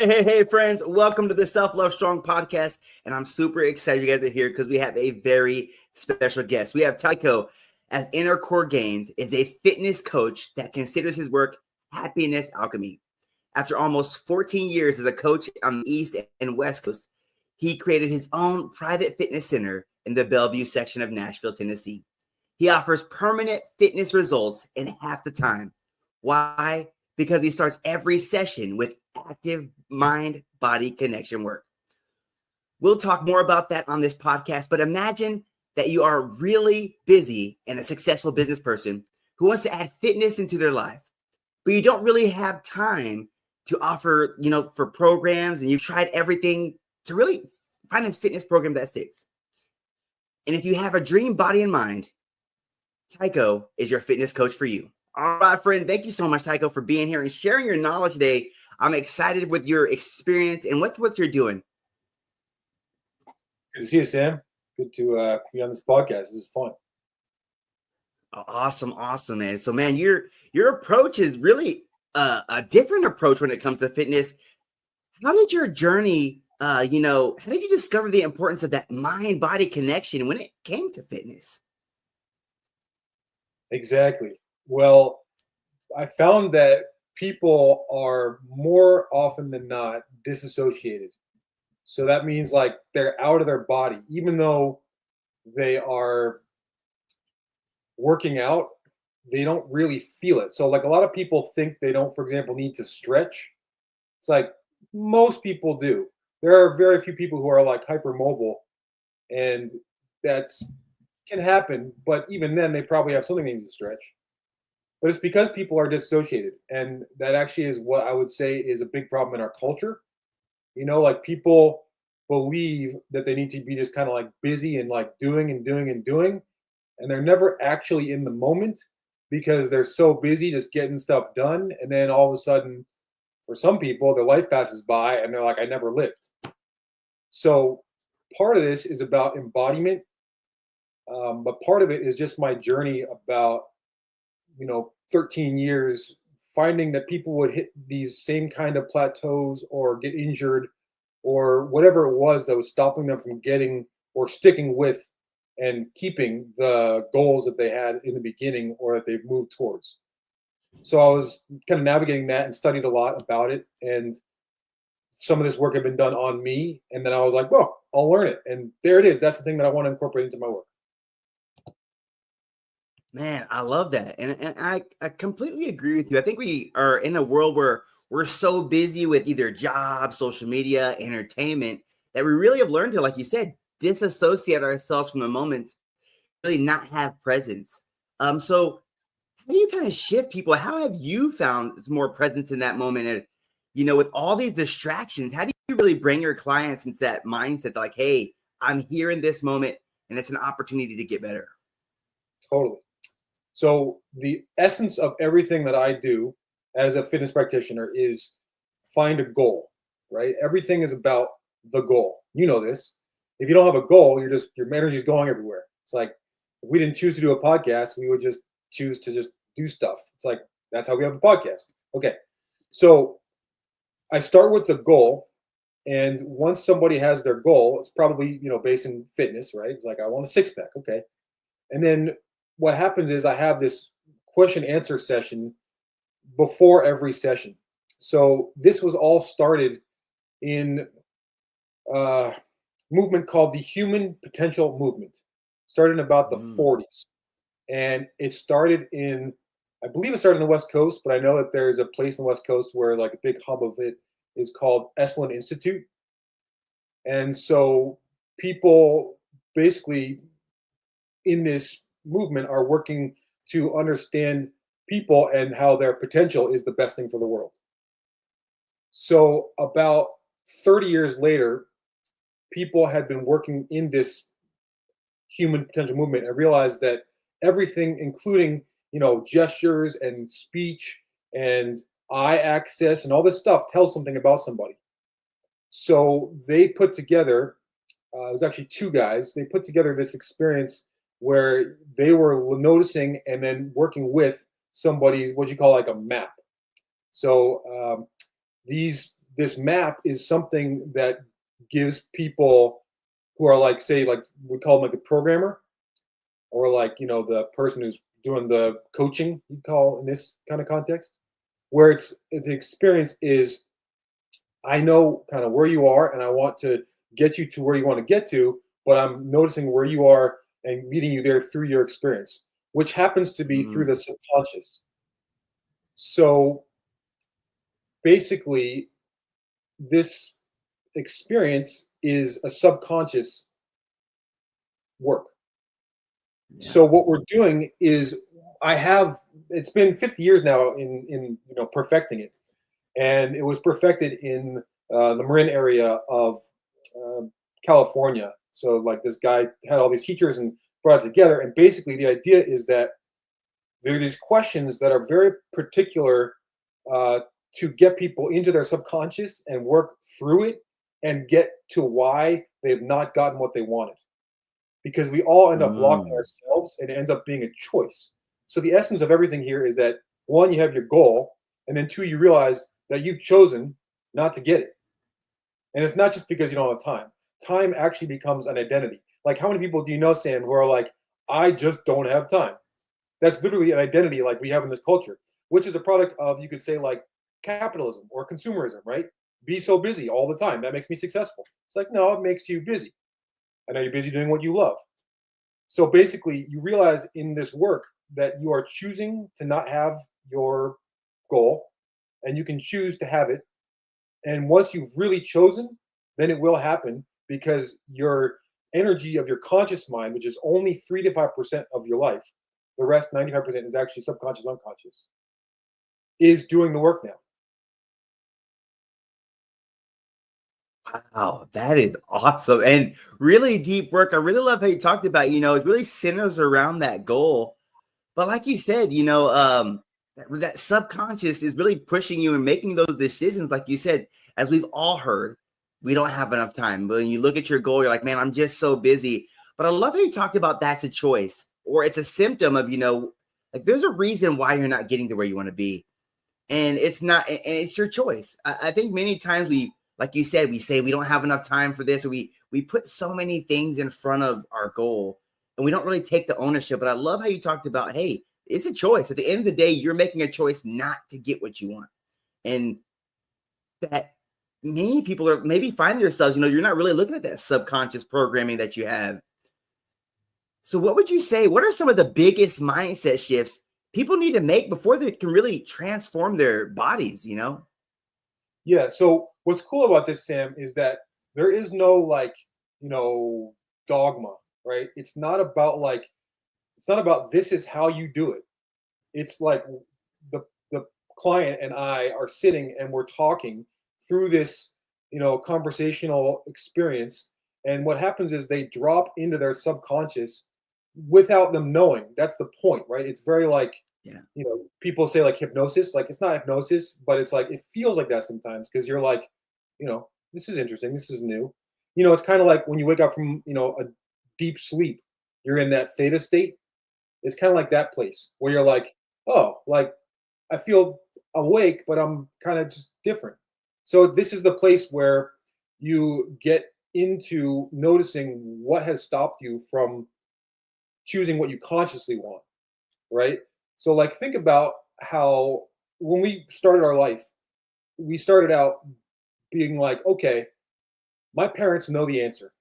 Hey, friends. Welcome to the Self-Love Strong podcast. And I'm super excited you guys are here because we have a very special guest. We have Tycho as Inner Core Gainz is a fitness coach that considers his work Happiness Alchemy. After almost 14 years as a coach on the East and West Coast, he created his own private fitness center in the Bellevue section of Nashville, Tennessee. He offers permanent fitness results in half the time. Why? Because he starts every session with active mind-body connection work. We'll talk more about that on this podcast, but imagine that you are really busy and a successful business person who wants to add fitness into their life, but you don't really have time to offer, for programs, and you've tried everything to really find a fitness program that sticks. And if you have a dream body and mind, Tycho is your fitness coach for you. All right, friend. Thank you so much, Tycho, for being here and sharing your knowledge today. I'm excited with your experience and what you're doing. Good to see you, Sam. Good to be on this podcast. This is fun. Awesome, man. So, man, your approach is really a different approach when it comes to fitness. How did your journey, how did you discover the importance of that mind-body connection when it came to fitness? Exactly. Well, I found that people are more often than not disassociated. So that means like they're out of their body, even though they are working out, they don't really feel it. So like a lot of people think they don't, for example, need to stretch. It's like most people do. There are very few people who are like hypermobile, and that's can happen, but even then they probably have something they need to stretch. But it's because people are dissociated, and that actually is what I would say is a big problem in our culture. Like people believe that they need to be just kind of like busy and like doing and doing and doing, and they're never actually in the moment because they're so busy just getting stuff done. And then all of a sudden, for some people, their life passes by and they're like, I never lived. So part of this is about embodiment, but part of it is just my journey about 13 years, finding that people would hit these same kind of plateaus or get injured or whatever it was that was stopping them from getting or sticking with and keeping the goals that they had in the beginning or that they've moved towards. So I was kind of navigating that and studied a lot about it. And some of this work had been done on me. And then I was like, well, I'll learn it. And there it is. That's the thing that I want to incorporate into my work. Man, I love that. And I completely agree with you. I think we are in a world where we're so busy with either jobs, social media, entertainment, that we really have learned to, like you said, disassociate ourselves from the moment, really not have presence. So how do you kind of shift people? How have you found more presence in that moment? And, with all these distractions, how do you really bring your clients into that mindset like, hey, I'm here in this moment and it's an opportunity to get better? Totally. So the essence of everything that I do as a fitness practitioner is find a goal, right? Everything is about the goal. You know this. If you don't have a goal, your energy is going everywhere. It's like if we didn't choose to do a podcast, we would just choose to just do stuff. It's like that's how we have a podcast. Okay. So I start with the goal, and once somebody has their goal, it's probably, based in fitness, right? It's like I want a six pack. Okay. And then what happens is I have this question answer session before every session. So this was all started in a movement called the Human Potential Movement. Started in about the 40s. And it started I believe it started in the West Coast, but I know that there's a place in the West Coast where like a big hub of it is called Esalen Institute. And so people basically in this movement are working to understand people and how their potential is the best thing for the world. So about 30 years later, people had been working in this human potential movement and realized that everything, including, gestures and speech and eye access and all this stuff tells something about somebody. So they put together, it was actually two guys, they put together this experience where they were noticing and then working with somebody's what you call like a map. So these this map is something that gives people who are like, say, like we call them like the programmer, or like, the person who's doing the coaching, you call in this kind of context, where it's the experience is, I know kind of where you are and I want to get you to where you want to get to, but I'm noticing where you are and meeting you there through your experience, which happens to be through the subconscious. So basically, this experience is a subconscious work. Yeah. So what we're doing is, it's been 50 years now in perfecting it, and it was perfected in the Marin area of California. So like this guy had all these teachers and brought it together, and basically the idea is that there are these questions that are very particular to get people into their subconscious and work through it and get to why they've not gotten what they wanted. Because we all end up blocking ourselves, and it ends up being a choice. So the essence of everything here is that, one, you have your goal, and then two, you realize that you've chosen not to get it. And it's not just because you don't have time. Time actually becomes an identity. Like, how many people do you know, Sam, who are like, I just don't have time? That's literally an identity like we have in this culture, which is a product of, you could say, like capitalism or consumerism, right? Be so busy all the time. That makes me successful. It's like, no, it makes you busy. I know you're busy doing what you love. So basically, you realize in this work that you are choosing to not have your goal, and you can choose to have it. And once you've really chosen, then it will happen, because your energy of your conscious mind, which is only 3 to 5% of your life, the rest, 95%, is actually subconscious, unconscious, is doing the work now. Wow, that is awesome and really deep work. I really love how you talked about, it really centers around that goal. But like you said, that subconscious is really pushing you and making those decisions. Like you said, as we've all heard, we don't have enough time. But when you look at your goal, you're like, man, I'm just so busy. But I love how you talked about that's a choice, or it's a symptom of, like there's a reason why you're not getting to where you want to be. And it's not, and it's your choice. I think many times like you said, we say we don't have enough time for this, or we put so many things in front of our goal, and we don't really take the ownership. But I love how you talked about, hey, it's a choice. At the end of the day, you're making a choice not to get what you want. And that many people are maybe find themselves, you're not really looking at that subconscious programming that you have. So what would you say, what are some of the biggest mindset shifts people need to make before they can really transform their bodies, Yeah. So what's cool about this, Sam, is that there is no dogma, right? It's not about this is how you do it. It's like the client and I are sitting and we're talking through this, conversational experience. And what happens is they drop into their subconscious without them knowing. That's the point, right? It's very like, yeah. People say like hypnosis. Like, it's not hypnosis, but it's like, it feels like that sometimes, because you're like, this is interesting. This is new. It's kind of like when you wake up from, a deep sleep, you're in that theta state. It's kind of like that place where you're like, oh, like I feel awake, but I'm kind of just different. So this is the place where you get into noticing what has stopped you from choosing what you consciously want, right? So like, think about how when we started our life, we started out being like, okay, my parents know the answer.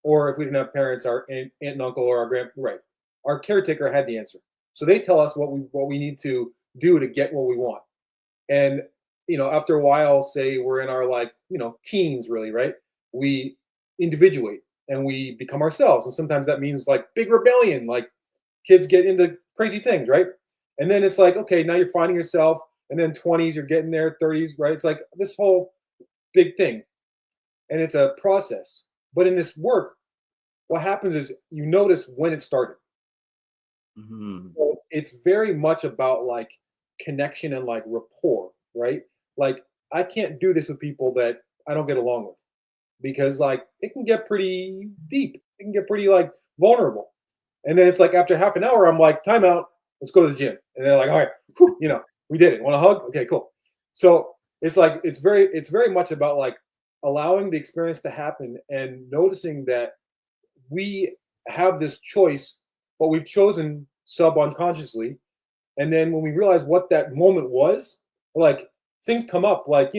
Or if we didn't have parents, our aunt and uncle, or our right, our caretaker had the answer. So they tell us what we need to do to get what we want. And after a while, say we're in our teens, really, right? We individuate and we become ourselves. And sometimes that means like big rebellion, like kids get into crazy things, right? And then it's like, okay, now you're finding yourself, and then 20s, you're getting there, 30s, right? It's like this whole big thing. And it's a process. But in this work, what happens is you notice when it started. Mm-hmm. So it's very much about like connection and like rapport, right? Like, I can't do this with people that I don't get along with, because like it can get pretty deep. It can get pretty like vulnerable. And then it's like after half an hour, I'm like, time out, let's go to the gym. And they're like, all right, whew, we did it. Want a hug? Okay, cool. So it's like it's very much about like allowing the experience to happen and noticing that we have this choice, but we've chosen subconsciously. And then when we realize what that moment was, like things come up. Like,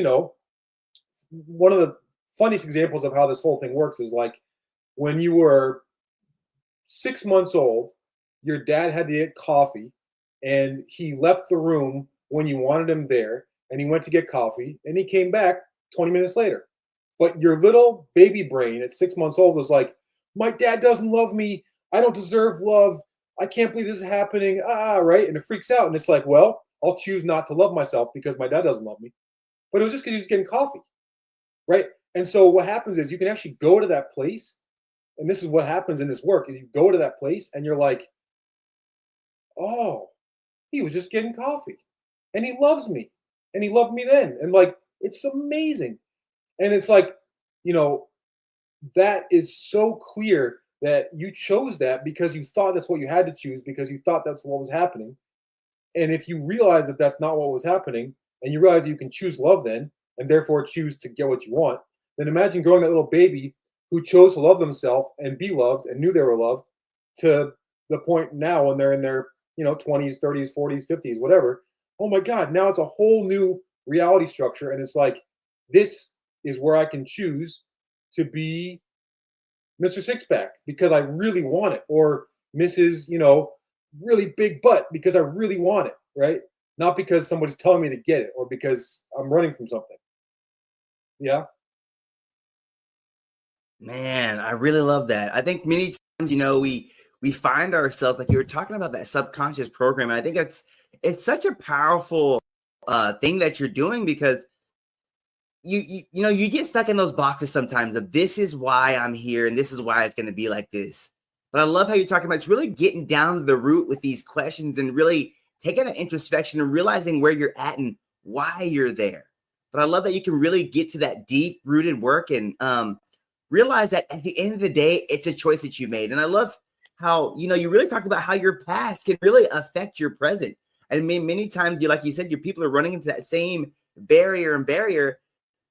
one of the funniest examples of how this whole thing works is like when you were 6 months old, your dad had to get coffee and he left the room when you wanted him there and he went to get coffee and he came back 20 minutes later. But your little baby brain at 6 months old was like, my dad doesn't love me. I don't deserve love. I can't believe this is happening. Right? And it freaks out. And it's like, well, I'll choose not to love myself because my dad doesn't love me. But it was just because he was getting coffee. Right? And so what happens is you can actually go to that place. And this is what happens in this work is you go to that place and you're like, oh, he was just getting coffee. And he loves me. And he loved me then. And like, it's amazing. And it's like, that is so clear that you chose that because you thought that's what you had to choose because you thought that's what was happening. And if you realize that that's not what was happening and you realize you can choose love then and therefore choose to get what you want, then imagine growing that little baby who chose to love themselves and be loved and knew they were loved to the point now when they're in their 20s, 30s, 40s, 50s, whatever. Oh my God, now it's a whole new reality structure. And it's like, this is where I can choose to be Mr. Sixpack because I really want it, or Mrs. Really big butt because I really want it, right? Not because somebody's telling me to get it or because I'm running from something. Yeah. Man, I really love that. I think many times, we find ourselves like you were talking about that subconscious program. And I think it's such a powerful thing that you're doing because you get stuck in those boxes sometimes of this is why I'm here and this is why it's going to be like this. But I love how you're talking about it's really getting down to the root with these questions and really taking an introspection and realizing where you're at and why you're there. But I love that you can really get to that deep rooted work and realize that at the end of the day, it's a choice that you made. And I love how, you really talked about how your past can really affect your present. And many times, like you said, your people are running into that same barrier.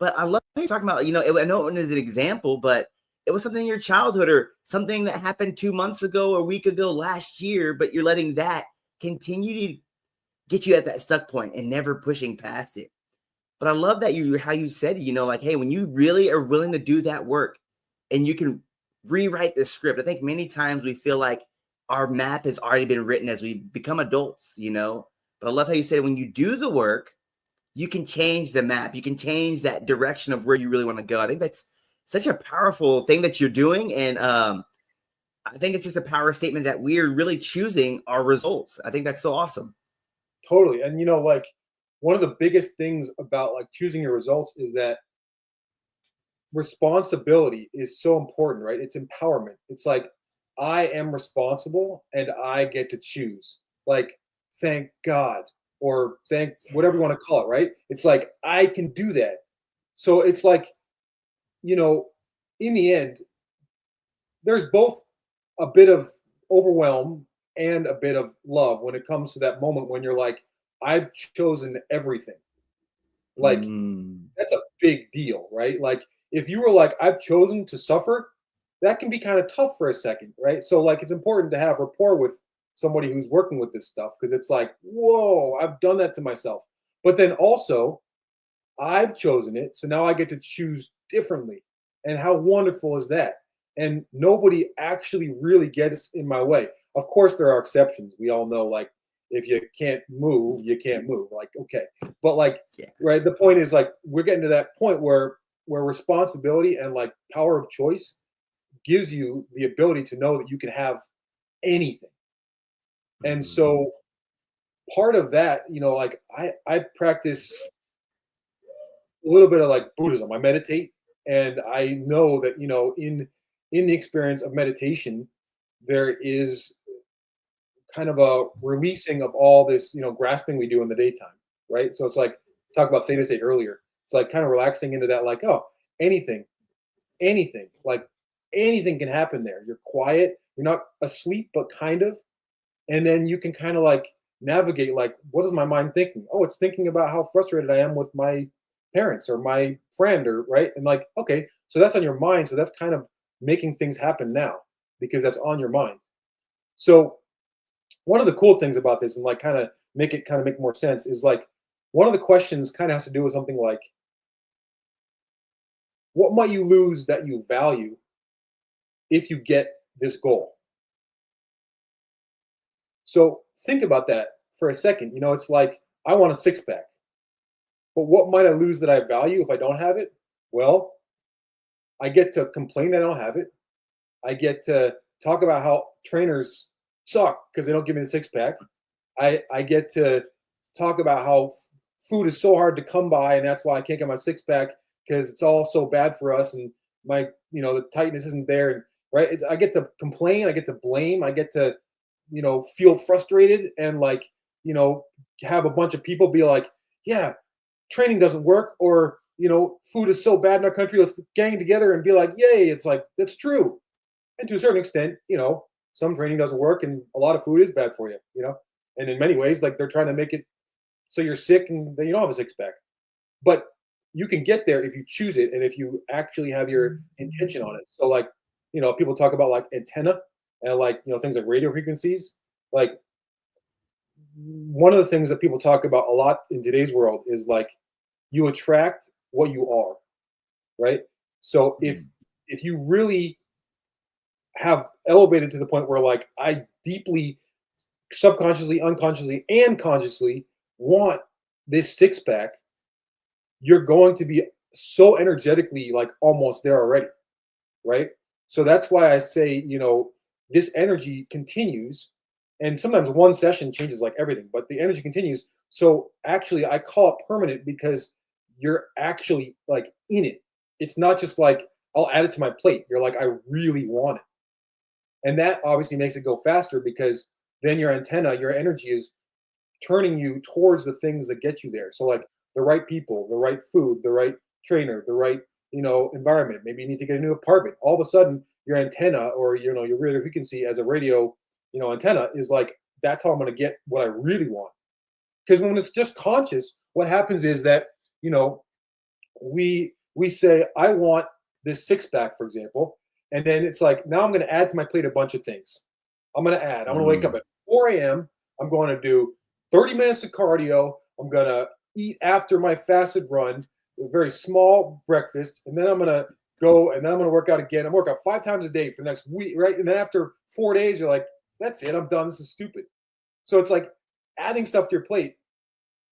But I love how you're talking about, I know it was an example, but it was something in your childhood or something that happened 2 months ago or a week ago last year, but you're letting that continue to get you at that stuck point and never pushing past it. But I love that how you said, like, hey, when you really are willing to do that work and you can rewrite the script, I think many times we feel like our map has already been written as we become adults, But I love how you said when you do the work, you can change the map. You can change that direction of where you really want to go. I think that's such a powerful thing that you're doing. And I think it's just a power statement that we're really choosing our results. I think that's so awesome. Totally. And, like one of the biggest things about like choosing your results is that responsibility is so important, right? It's empowerment. It's like, I am responsible and I get to choose. Like, thank God. Or thank whatever you want to call it, right? It's like I can do that. So it's like, in the end, there's both a bit of overwhelm and a bit of love when it comes to that moment when you're like, I've chosen everything. Like, that's a big deal, right? Like, if you were like, I've chosen to suffer, that can be kind of tough for a second, right? So, like, it's important to have rapport with somebody who's working with this stuff because it's like, whoa, I've done that to myself. But then also, I've chosen it, so now I get to choose differently. And how wonderful is that? And nobody actually really gets in my way. Of course, there are exceptions. We all know, like, if you can't move, you can't move. Like, okay. But like, right, the point is like we're getting to that point where responsibility and like power of choice gives you the ability to know that you can have anything. And so part of that, like I practice a little bit of like Buddhism. I meditate, and I know that in the experience of meditation, there is kind of a releasing of all this grasping we do in the daytime, right? So it's like talk about theta state earlier. It's like kind of relaxing into that, like, oh, anything, like anything can happen there. You're quiet, you're not asleep, but kind of, and then you can kind of like navigate, like, what is my mind thinking? Oh, it's thinking about how frustrated I am with my parents or my friend, or right. And like, okay, so that's on your mind. So that's kind of making things happen now because that's on your mind. So one of the cool things about this, and like kind of make more sense, is like one of the questions kind of has to do with something like, what might you lose that you value if you get this goal? So think about that for a second. It's like, I want a six pack, but what might I lose that I value if I don't have it? Well, I get to complain that I don't have it. I get to talk about how trainers suck because they don't give me the six pack. I get to talk about how food is so hard to come by, and that's why I can't get my six pack because it's all so bad for us, and my the tightness isn't there, and right. I get to complain, I get to blame, I get to feel frustrated, and like have a bunch of people be like, yeah, training doesn't work, or food is so bad in our country, let's gang together and be like, yay. It's like, that's true. And to a certain extent, some training doesn't work and a lot of food is bad for you, and in many ways, like, they're trying to make it so you're sick and then you don't have a six pack. But you can get there if you choose it and if you actually have your intention on it. So like, people talk about like antenna and like, things like radio frequencies. Like, one of the things that people talk about a lot in today's world is like, you attract what you are, right? So if you really have elevated to the point where like, I deeply, subconsciously, unconsciously, and consciously want this six pack, you're going to be so energetically like almost there already, right? So that's why I say, this energy continues, and sometimes one session changes like everything, but the energy continues. So actually, I call it permanent because you're actually like in it. It's not just like, I'll add it to my plate. You're like, I really want it. And that obviously makes it go faster because then your antenna, your energy is turning you towards the things that get you there. So like the right people, the right food, the right trainer, the right, environment. Maybe you need to get a new apartment. All of a sudden, your antenna, or your radio frequency as a radio, antenna, is like, that's how I'm going to get what I really want. Because when it's just conscious, what happens is that, we say, I want this six pack, for example, and then it's like, now I'm going to add to my plate a bunch of things. I'm going to wake up at 4 a.m. I'm going to do 30 minutes of cardio. I'm going to eat after my fasted run, a very small breakfast, and then I'm going to go and then I'm going to work out again. I'm working out 5 times a day for the next week, right? And then after 4 days, you're like, that's it, I'm done. This is stupid. So it's like, adding stuff to your plate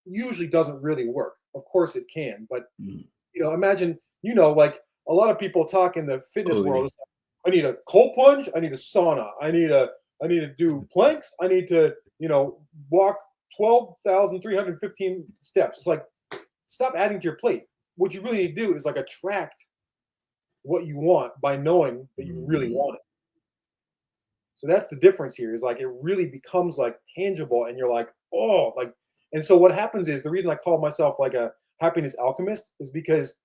usually doesn't really work. Of course it can, but imagine, like a lot of people talk in the fitness world. I need a cold plunge. I need a sauna. I need to do planks. I need to, walk 12,315 steps. It's like, stop adding to your plate. What you really need to do is like attract what you want by knowing that you really want it. So that's the difference here, is like, it really becomes like tangible and you're like, oh, like, and so what happens is, the reason I call myself like a happiness alchemist is because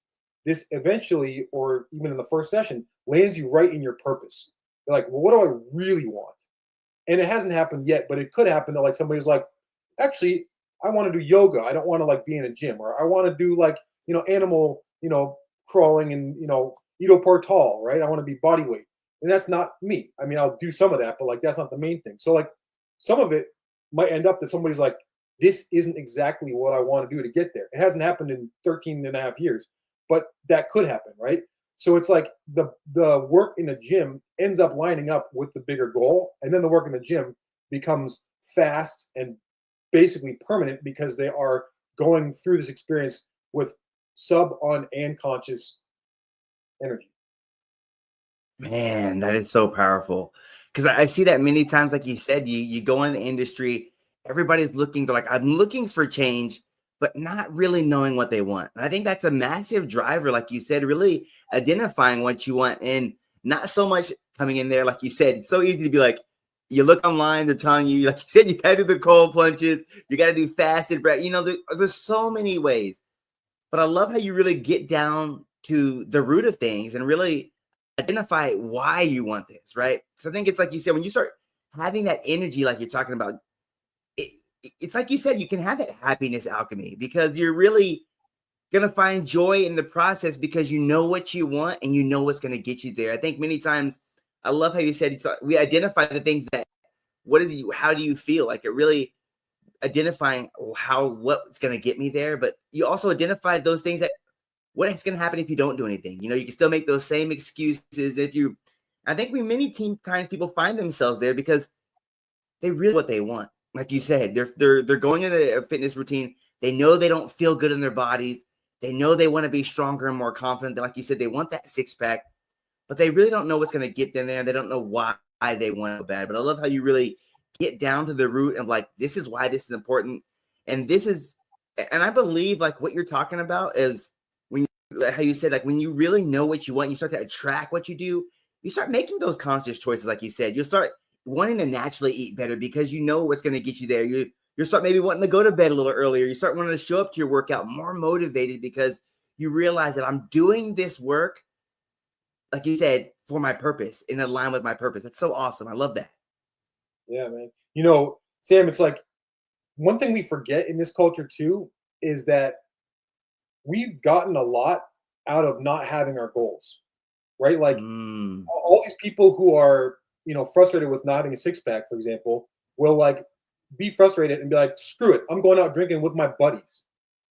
this eventually, or even in the first session, lands you right in your purpose. You're like, well, what do I really want? And it hasn't happened yet, but it could happen that like somebody's like, actually, I want to do yoga. I don't want to like be in a gym, or I want to do like, animal, crawling and, Ido Portal, right? I want to be body weight. And that's not me. I mean, I'll do some of that, but like, that's not the main thing. So like, some of it might end up that somebody's like, this isn't exactly what I want to do to get there. It hasn't happened in 13 and a half years, but that could happen, right? So it's like the work in the gym ends up lining up with the bigger goal, and then the work in the gym becomes fast and basically permanent because they are going through this experience with sub, on, and conscious energy. Man, that is so powerful. Because I see that many times, like you said, you go in the industry, everybody's looking to like, I'm looking for change, but not really knowing what they want. And I think that's a massive driver, like you said, really identifying what you want, and not so much coming in there, like you said. It's so easy to be like, you look online, they're telling you, like you said, you gotta do the cold plunges, you gotta do fasted breath. There's so many ways. But I love how you really get down to the root of things and really identify why you want this, right? So I think it's like you said, when you start having that energy, like you're talking about, it's like you said, you can have that happiness alchemy because you're really gonna find joy in the process because you know what you want and you know what's gonna get you there. I think many times, I love how you said we identify the things that how do you feel? Like it really identifying what's gonna get me there, but you also identify those things that what's gonna happen if you don't do anything. You know, you can still make those same excuses if you. I think many times people find themselves there because they really what they want. Like you said, they're going into a fitness routine. They know they don't feel good in their bodies. They know they want to be stronger and more confident. Like you said, they want that six pack, but they really don't know what's going to get them there. They don't know why they want it so bad. But I love how you really get down to the root of like, this is why this is important. And I believe like what you're talking about is how you said, like when you really know what you want, you start to attract what you do. You start making those conscious choices. Like you said, you'll start wanting to naturally eat better because you know what's going to get you there. You start maybe wanting to go to bed a little earlier. You start wanting to show up to your workout more motivated because you realize that I'm doing this work, like you said, for my purpose, in line with my purpose. That's so awesome. I love that. Yeah, man. You know, Sam, it's like one thing we forget in this culture too is that we've gotten a lot out of not having our goals, right? Like all these people who are, frustrated with not having a six pack, for example, will like be frustrated and be like, screw it, I'm going out drinking with my buddies.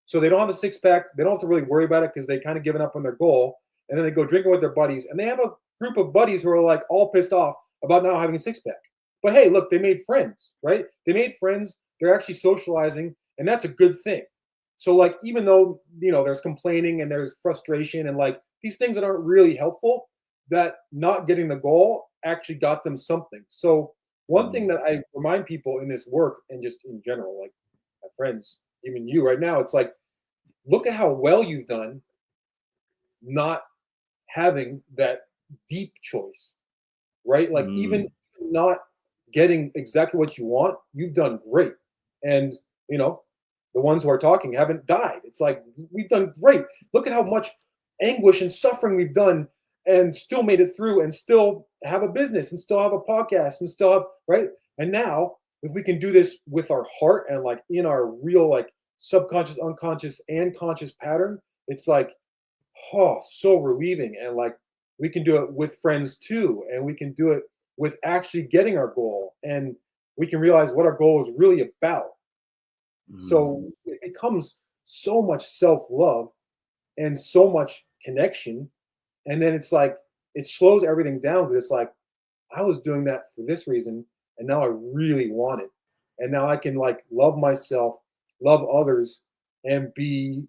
So they don't have a six pack. They don't have to really worry about it because they kind of given up on their goal. And then they go drinking with their buddies. And they have a group of buddies who are like all pissed off about not having a six pack. But hey, look, they made friends, right? They made friends. They're actually socializing. And that's a good thing. So like, even though, there's complaining and there's frustration and like these things that aren't really helpful, that not getting the goal actually got them something. So one thing that I remind people in this work and just in general, like my friends, even you right now, it's like, look at how well you've done not having that deep choice, right? Like even not getting exactly what you want, you've done great. And, the ones who are talking haven't died. It's like, we've done great. Look at how much anguish and suffering we've done and still made it through and still have a business and still have a podcast and still have, right? And now, if we can do this with our heart and like in our real, like subconscious, unconscious, and conscious pattern, it's like, oh, so relieving. And like, we can do it with friends too. And we can do it with actually getting our goal. And we can realize what our goal is really about. So it becomes so much self-love and so much connection. And then it's like, it slows everything down because it's like, I was doing that for this reason. And now I really want it. And now I can like love myself, love others, and be,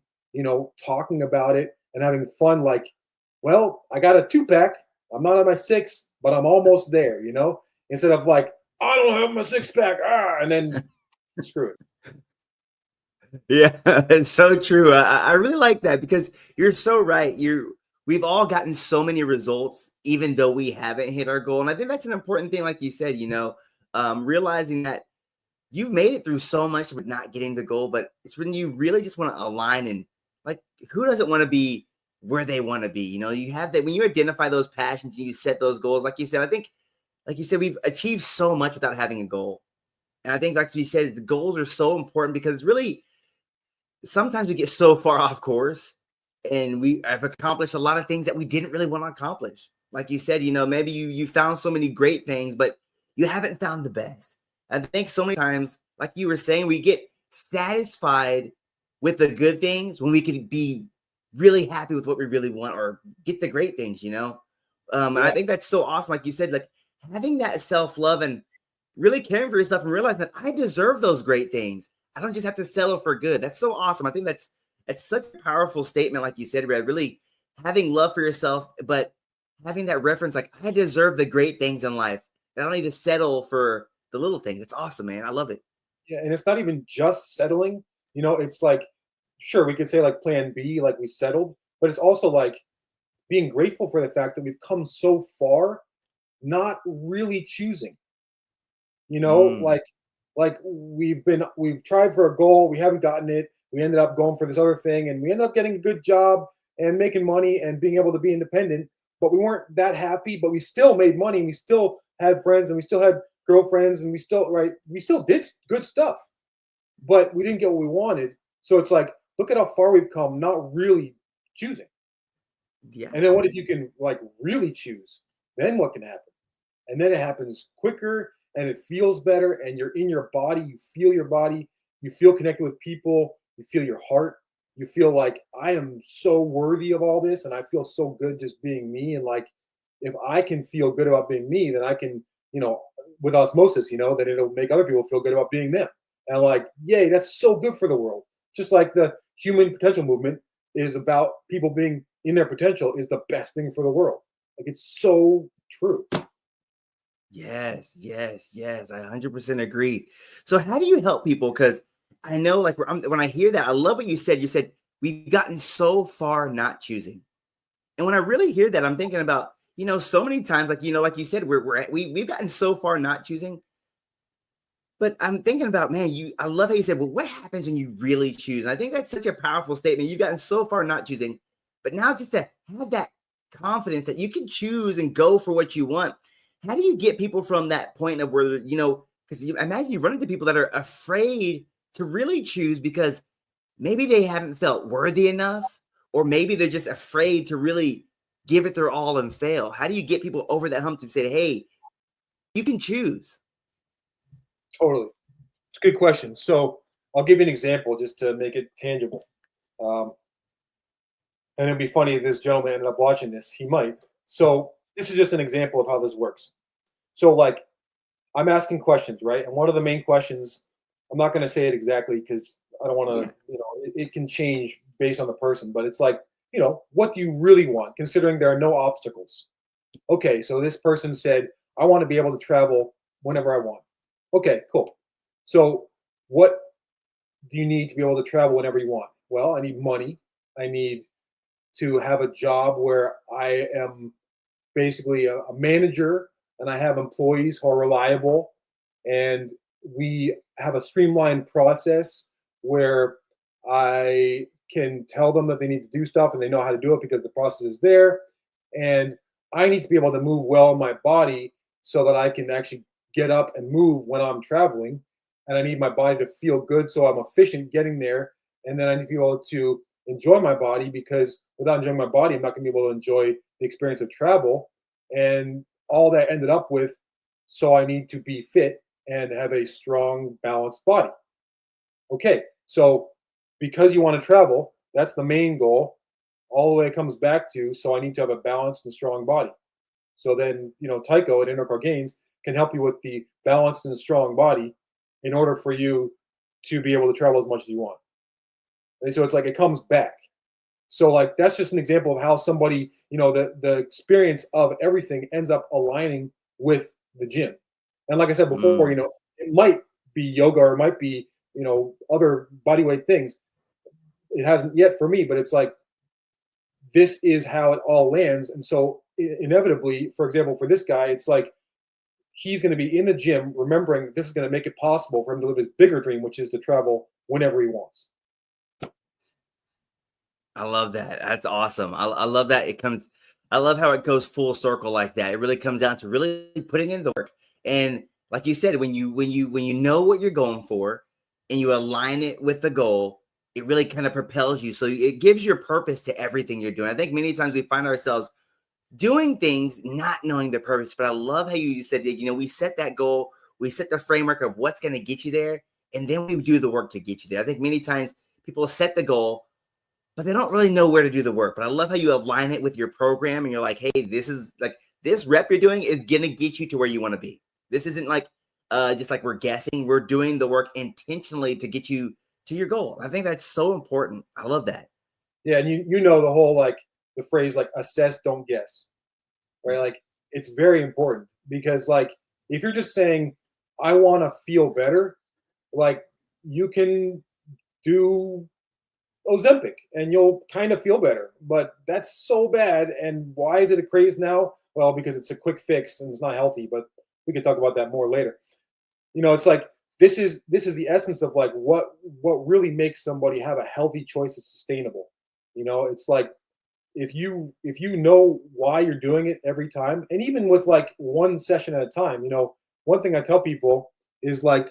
talking about it and having fun. Like, well, I got a 2-pack. I'm not on my 6, but I'm almost there, instead of like, I don't have my 6-pack. And then screw it. Yeah, it's so true. I really like that because you're so right. We've all gotten so many results, even though we haven't hit our goal. And I think that's an important thing, like you said, realizing that you've made it through so much with not getting the goal, but it's when you really just want to align and like, who doesn't want to be where they want to be? You have that when you identify those passions and you set those goals, like you said, I think, like you said, we've achieved so much without having a goal. And I think, like you said, the goals are so important because it's really, sometimes we get so far off course and we have accomplished a lot of things that we didn't really want to accomplish. Like you said, maybe you found so many great things, but you haven't found the best. I think so many times, like you were saying, we get satisfied with the good things when we could be really happy with what we really want or get the great things, And I think that's so awesome. Like you said, like having that self-love and really caring for yourself and realizing that I deserve those great things. I don't just have to settle for good. That's so awesome. I think that's such a powerful statement, like you said, Red. Really having love for yourself, but having that reference, like I deserve the great things in life. I don't need to settle for the little things. It's awesome, man. I love it. Yeah, and it's not even just settling. It's like, sure, we could say like plan B, like we settled, but it's also like being grateful for the fact that we've come so far, not really choosing. Like we've tried for a goal, we haven't gotten it. We ended up going for this other thing, and we ended up getting a good job and making money and being able to be independent. But we weren't that happy. But we still made money. And we still had friends, and we still had girlfriends, and we still did good stuff. But we didn't get what we wanted. So it's like, look at how far we've come, not really choosing. Yeah. And then what if you can like really choose? Then what can happen? And then it happens quicker and it feels better and you're in your body, your body, you feel connected with people, you feel your heart, you feel like I am so worthy of all this and I feel so good just being me. And like if I can feel good about being me, then I can, with osmosis, that it'll make other people feel good about being them. And like, yay, that's so good for the world. Just like the human potential movement is about people being in their potential is the best thing for the world. Like it's so true. Yes, yes, yes. I 100% agree. So how do you help people? Because I know like when I hear that, I love what you said. You said we've gotten so far not choosing. And when I really hear that, I'm thinking about, so many times, like, like you said, we've gotten so far not choosing. But I'm thinking about, man, I love how you said, well, what happens when you really choose? And I think that's such a powerful statement. You've gotten so far not choosing, but now just to have that confidence that you can choose and go for what you want. How do you get people from that point of where, because imagine you run into people that are afraid to really choose because maybe they haven't felt worthy enough, or maybe they're just afraid to really give it their all and fail. How do you get people over that hump to say, hey, you can choose? Totally. It's a good question. So I'll give you an example just to make it tangible. And it'd be funny if this gentleman ended up watching this. He might. So this is just an example of how this works. So like I'm asking questions, right? And one of the main questions, I'm not going to say it exactly because I don't want to, it can change based on the person, but it's like, what do you really want considering there are no obstacles? Okay, so this person said, I want to be able to travel whenever I want. Okay, cool. So what do you need to be able to travel whenever you want? Well, I need money. I need to have a job where I am basically a manager and I have employees who are reliable and we have a streamlined process where I can tell them that they need to do stuff and they know how to do it because the process is there. And I need to be able to move well in my body so that I can actually get up and move when I'm traveling. And I need my body to feel good so I'm efficient getting there. And then I need to be able to enjoy my body because without enjoying my body, I'm not going to be able to enjoy the experience of travel. And all that ended up with, so I need to be fit and have a strong, balanced body. Okay, so because you want to travel, that's the main goal. All the way it comes back to, so I need to have a balanced and strong body. So then, Tycho at Inner Core Gainz can help you with the balanced and strong body in order for you to be able to travel as much as you want. And so it's like it comes back. So like that's just an example of how somebody, the experience of everything ends up aligning with the gym. And like I said before, it might be yoga or it might be, other bodyweight things. It hasn't yet for me, but it's like this is how it all lands. And so inevitably, for example, for this guy, it's like he's going to be in the gym remembering this is going to make it possible for him to live his bigger dream, which is to travel whenever he wants. I love that. That's awesome. I love that I love how it goes full circle like that. It really comes down to really putting in the work. And like you said, when you know what you're going for and you align it with the goal, it really kind of propels you. So it gives your purpose to everything you're doing. I think many times we find ourselves doing things not knowing the purpose, but I love how you said that, we set that goal, we set the framework of what's going to get you there, and then we do the work to get you there. I think many times people set the goal, but they don't really know where to do the work. But I love how you align it with your program and you're like, hey, this is like this rep you're doing is going to get you to where you want to be. This isn't like just like we're guessing. We're doing the work intentionally to get you to your goal. I think that's so important. I love that. Yeah. And you know, the whole, like the phrase, like assess, don't guess, right? Like it's very important because like, if you're just saying, I want to feel better, like you can do Ozempic and you'll kind of feel better, but that's so bad. And why is it a craze now? Well, because it's a quick fix and it's not healthy, but we can talk about that more later. It's like this is the essence of like what really makes somebody have a healthy choice that's sustainable. It's like if you know why you're doing it every time, and even with like one session at a time, one thing I tell people is like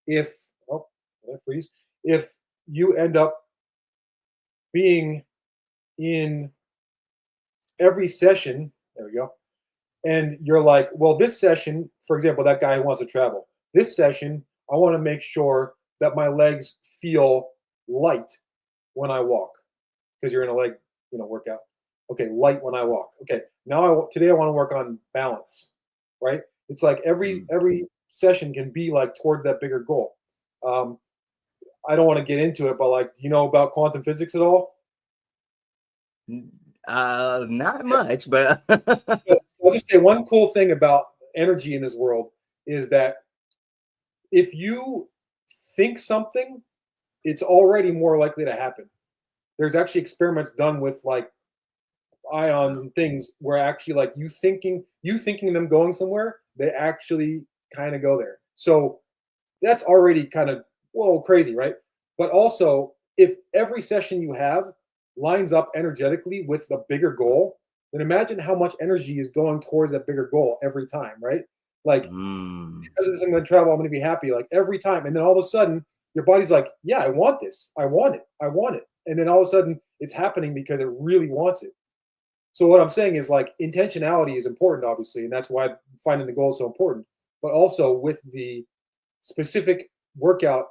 if oh, did I freeze? If you end up being in every session, there we go, and you're like, well, this session, for example, that guy who wants to travel, this session, I want to make sure that my legs feel light when I walk, because you're in a leg, workout. Okay, light when I walk. Okay, now today I want to work on balance, right? It's like every session can be like toward that bigger goal. I don't want to get into it, but like, do you know about quantum physics at all? Not much, but So I'll just say one cool thing about energy in this world is that if you think something, it's already more likely to happen. There's actually experiments done with like ions and things where actually like you thinking them going somewhere, they actually kind of go there. So that's already kind of whoa crazy, right? But also, if every session you have lines up energetically with the bigger goal, then imagine how much energy is going towards that bigger goal every time, right? Like, because of this, I'm going to travel, I'm going to be happy, like every time. And then all of a sudden, your body's like, yeah, I want this. I want it. I want it. And then all of a sudden, it's happening because it really wants it. So what I'm saying is like intentionality is important, obviously, and that's why finding the goal is so important. But also with the specific workout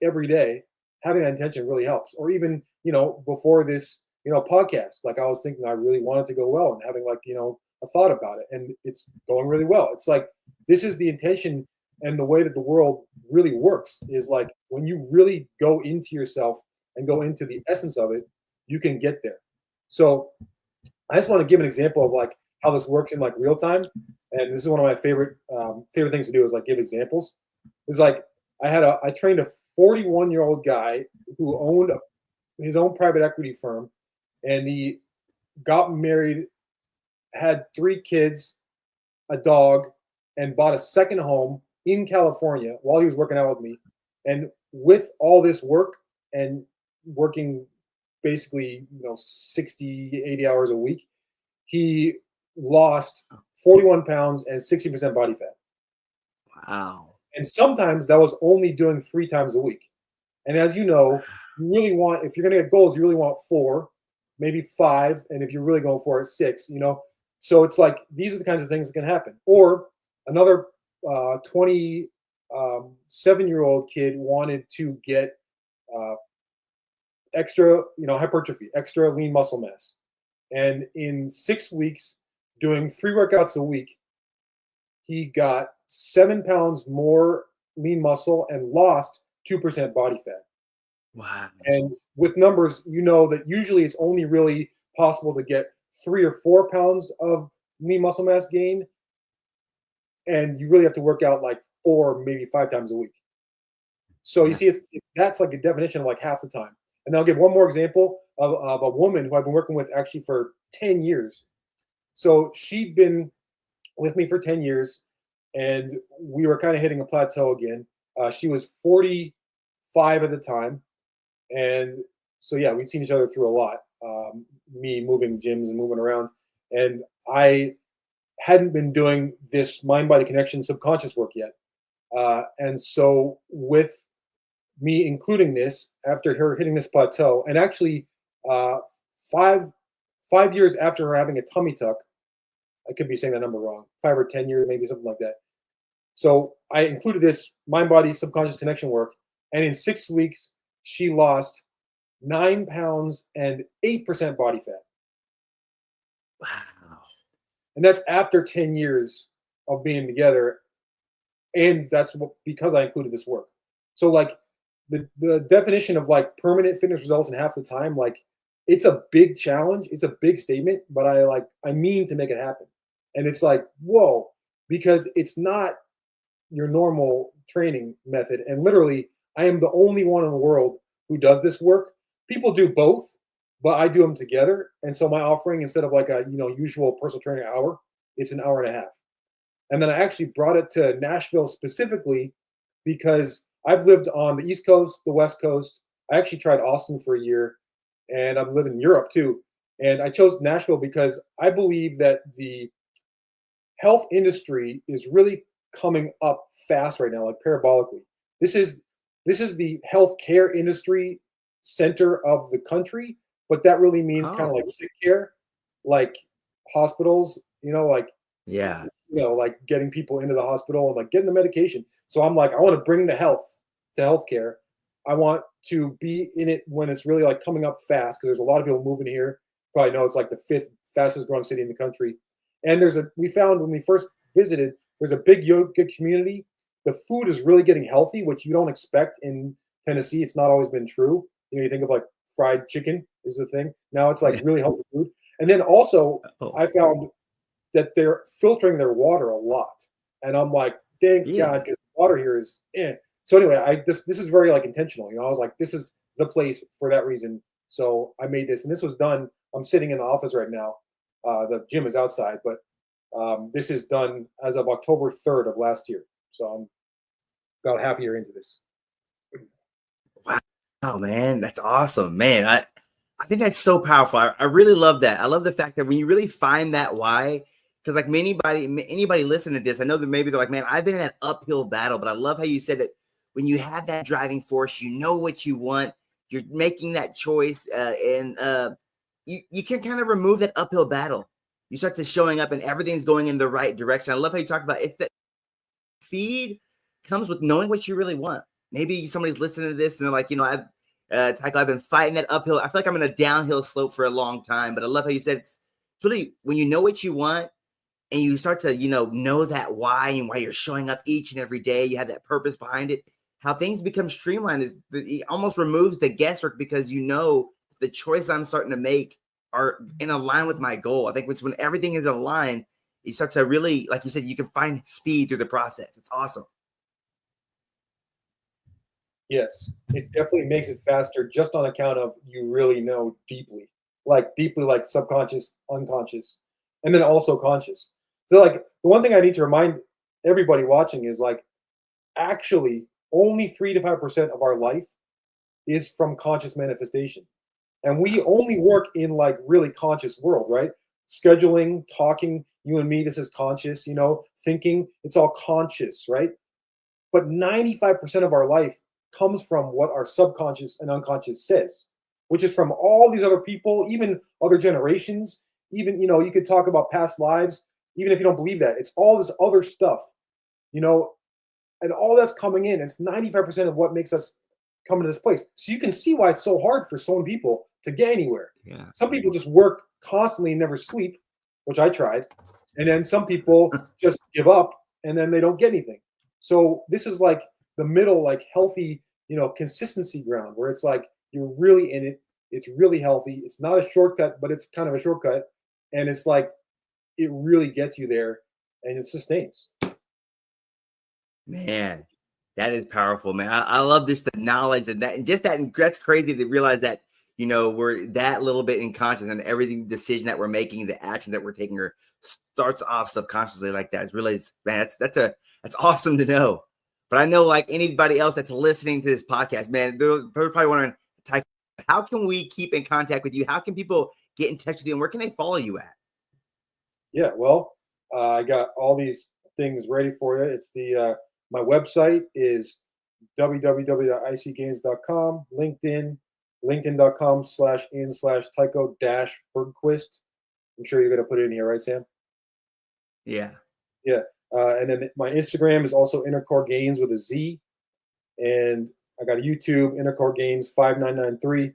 every day, having that intention really helps. Or even, before this, podcast, like I was thinking I really wanted to go well and having like, a thought about it and it's going really well. It's like, this is the intention and the way that the world really works is like when you really go into yourself and go into the essence of it, you can get there. So I just want to give an example of like how this works in like real time. And this is one of my favorite things to do is like give examples. It's like I trained a 41-year-old guy who owned his own private equity firm, and he got married, had 3 kids, a dog, and bought a second home in California while he was working out with me. And with all this work and working basically 60, 80 hours a week, he lost 41 pounds and 60% body fat. Wow. And sometimes that was only doing 3 times a week. And as you know, you really want, if you're going to get goals, you really want 4, maybe 5. And if you're really going for it, 6, So it's like, these are the kinds of things that can happen. Or another 27-year-old kid wanted to get extra, hypertrophy, extra lean muscle mass. And in 6 weeks, doing 3 workouts a week, he got 7 pounds more lean muscle and lost 2% body fat. Wow. And with numbers, that usually it's only really possible to get 3 or 4 pounds of lean muscle mass gain. And you really have to work out like 4, maybe 5 times a week. So you see, that's like a definition of like half the time. And I'll give one more example of a woman who I've been working with actually for 10 years. So she'd been with me for 10 years, and we were kind of hitting a plateau again. She was 45 at the time. And so, yeah, we'd seen each other through a lot, me moving gyms and moving around. And I hadn't been doing this mind-body connection subconscious work yet. And so with me including this after her hitting this plateau, and actually 5 years after her having a tummy tuck, I could be saying that number wrong, 5 or 10 years, maybe something like that. So I included this mind-body subconscious connection work, and in 6 weeks, she lost 9 pounds and 8% body fat. Wow. And that's after 10 years of being together. And that's because I included this work. So like the definition of like permanent fitness results in half the time, like it's a big challenge. It's a big statement, but I mean to make it happen. And it's like, whoa, because it's not your normal training method. And literally, I am the only one in the world who does this work. People do both, but I do them together. And so my offering, instead of like a usual personal trainer hour, it's an hour and a half. And then I actually brought it to Nashville specifically because I've lived on the East Coast, the West Coast. I actually tried Austin for a year, and I've lived in Europe too. And I chose Nashville because I believe that the health industry is really coming up fast right now, like parabolically. This is the healthcare industry center of the country, but that really means kind of Oh, like sick care, like hospitals, like, yeah. like getting people into the hospital and like getting the medication. So I'm like, I want to bring the health to healthcare. I want to be in it when it's really like coming up fast because there's a lot of people moving here. Probably know it's like the 5th fastest growing city in the country. And we found when we first visited, there's a big yoga community. The food is really getting healthy, which you don't expect in Tennessee. It's not always been true. You think of like fried chicken is the thing. Now it's like Yeah. really healthy food. And then also Oh, I found that they're filtering their water a lot. And I'm like, thank God, really? because water here is eh. So anyway, this is very like intentional. I was like, this is the place for that reason. So I made this, and this was done. I'm sitting in the office right now. The gym is outside, but this is done as of October 3rd of last year. So I'm about half a year into this. Wow. Oh man, that's awesome, man. I think that's so powerful. I really love that. I love the fact that when you really find that why, because like anybody listening to this, I know that maybe they're like, man, I've been in an uphill battle, but I love how you said that when you have that driving force, you know what you want, you're making that choice, and you can kind of remove that uphill battle. You start to showing up, and everything's going in the right direction. I love how you talk about it's that speed comes with knowing what you really want. Maybe somebody's listening to this and they're like, Tycho, I've been fighting that uphill. I feel like I'm in a downhill slope for a long time, but I love how you said it's really when you know what you want and you start to, know that why and why you're showing up each and every day, you have that purpose behind it, how things become streamlined is it almost removes the guesswork because the choice I'm starting to make are in line with my goal. I think when everything is aligned, you start to really, like you said, you can find speed through the process. It's awesome. Yes, it definitely makes it faster just on account of you really know deeply, like subconscious, unconscious, and then also conscious. So, like, the one thing I need to remind everybody watching is like, actually, only 3 to 5% of our life is from conscious manifestation. And we only work in like really conscious world, right? Scheduling, talking, you and me, this is conscious, thinking, it's all conscious, right? But 95% of our life comes from what our subconscious and unconscious says, which is from all these other people, even other generations. Even, you could talk about past lives, even if you don't believe that. It's all this other stuff, you know, and all that's coming in. It's 95% of what makes us come to this place. So you can see why it's so hard for so many people to get anywhere. Yeah. Some people just work constantly and never sleep, which I tried. And then some people just give up and then they don't get anything. So this is like the middle, like healthy, consistency ground where it's like you're really in it. It's really healthy. It's not a shortcut, but it's kind of a shortcut. And it's like it really gets you there and it sustains. Man, that is powerful, man. I love this, the knowledge and that, and just that's crazy to realize that, we're that little bit unconscious and everything decision that we're making, the action that we're taking starts off subconsciously like that. It's really, man, that's awesome to know. But I know like anybody else that's listening to this podcast, man, they're probably wondering, Tycho, how can we keep in contact with you? How can people get in touch with you and where can they follow you at? Yeah, well, I got all these things ready for you. It's my website is www.icgainz.com, LinkedIn, linkedin.com/in/Tycho-Bergquist. I'm sure you're going to put it in here, right, Sam? Yeah. Yeah. And then my Instagram is also Inner Core Gainz with a Z. And I got a YouTube, Inner Core Gainz 5993.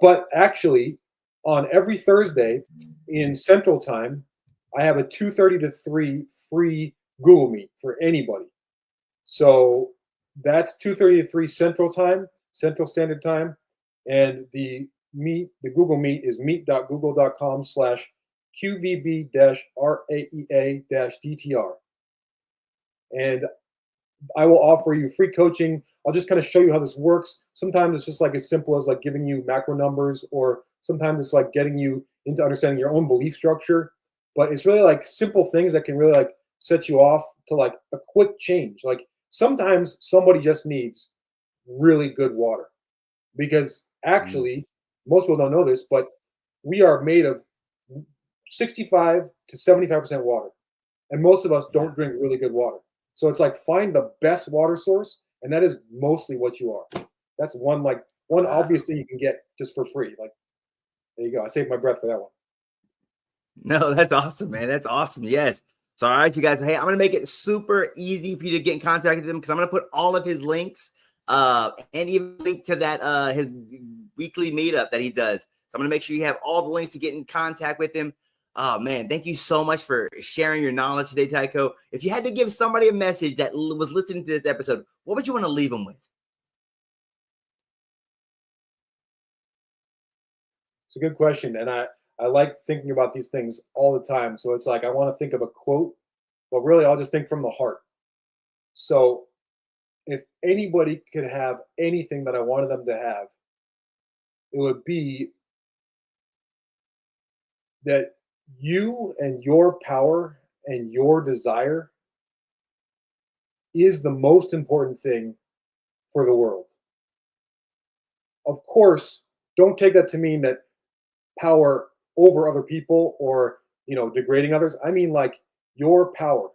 But actually, on every Thursday in Central Time, I have a 2:30 to 3 free Google Meet for anybody. So that's 2:30 to 3 Central Standard Time. And the Google Meet is meet.google.com/QVB-RAEA-DTR. And I will offer you free coaching. I'll just kind of show you how this works. Sometimes it's just like as simple as like giving you macro numbers, or sometimes it's like getting you into understanding your own belief structure. But it's really like simple things that can really like set you off to like a quick change. Like sometimes somebody just needs really good water because Mm. actually most people don't know this, but we are made of 65 to 75% water. And most of us Yeah. don't drink really good water. So it's like find the best water source, and that is mostly what you are. That's one Wow. obvious thing you can get just for free. Like There you go. I saved my breath for that one. No, that's awesome, man. That's awesome. Yes. So, all right, you guys. Hey, I'm gonna make it super easy for you to get in contact with him because I'm gonna put all of his links, and even link to that his weekly meetup that he does. So I'm gonna make sure you have all the links to get in contact with him. Oh man, thank you so much for sharing your knowledge today, Tycho. If you had to give somebody a message that was listening to this episode, what would you want to leave them with? It's a good question, and I like thinking about these things all the time. So it's like I want to think of a quote, but really I'll just think from the heart. So if anybody could have anything that I wanted them to have, it would be that you and your power and your desire is the most important thing for the world. Of course, don't take that to mean that power over other people or, degrading others. I mean, like, your power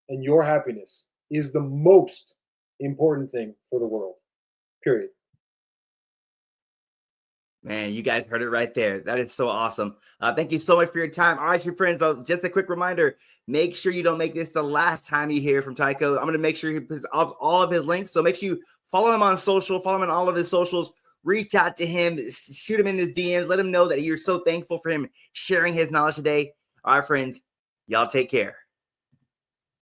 and your happiness is the most important thing for the world. Period. Man, you guys heard it right there. That is so awesome. Thank you so much for your time. All right, your friends, just a quick reminder, make sure you don't make this the last time you hear from Tycho. I'm going to make sure he puts all of his links. So make sure you follow him on social, follow him on all of his socials, reach out to him, shoot him in his DMs, let him know that you're so thankful for him sharing his knowledge today. All right, friends, y'all take care.